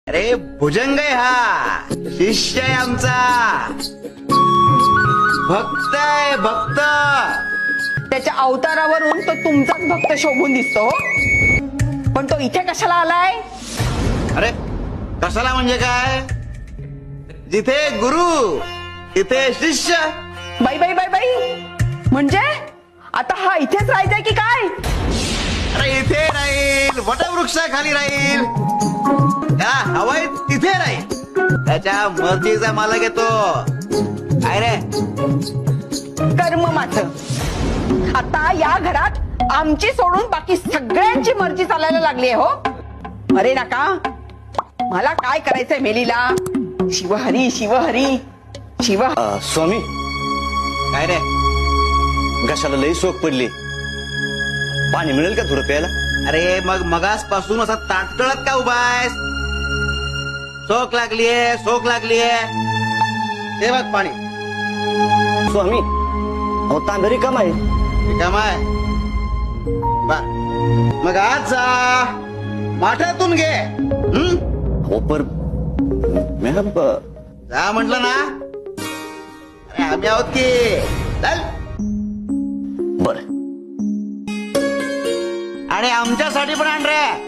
अरे भुजंग आहे हा, शिष्य आहे आमचा, भक्त आहे भक्त. त्याच्या अवतारावरून तो तुमचाच भक्त शोभून दिसतो हो. पण तो इथे कशाला आलाय? अरे कशाला म्हणजे काय, जिथे गुरु तिथे शिष्य. बाई बाई बाई बाई, म्हणजे आता हा इथेच राहायचंय की काय? अरे इथे राहील, वटवृक्षाखाली राहील, त्या हवाई तिथे राहील, त्याच्या मर्जीचा मालक येतो. काय रे कर्म माझं. आता या घरात आमची सोडून बाकी सगळ्यांची मर्जी चालायला लागली आहे हो. अरे नका, मला काय करायचंय मेलीला. शिवहरी शिवहरी शिव. स्वामी, काय रे, घशाला लई सोक पडली, पाणी मिळेल का थोडं प्यायला? अरे मग मगासपासून असा ताटकळत का उभा आहेस? सोक लागलीये, सोक लागलीये, हे बघ पाणी. स्वामी, अहो तांबे रिकाम आहे. रिकाम आहे बर, मग आज जा माठातून घे. हो पर मॅडम, जा म्हटलं ना. अरे आम्ही आहोत की, चल. बर. आणि आमच्यासाठी पण आण रे.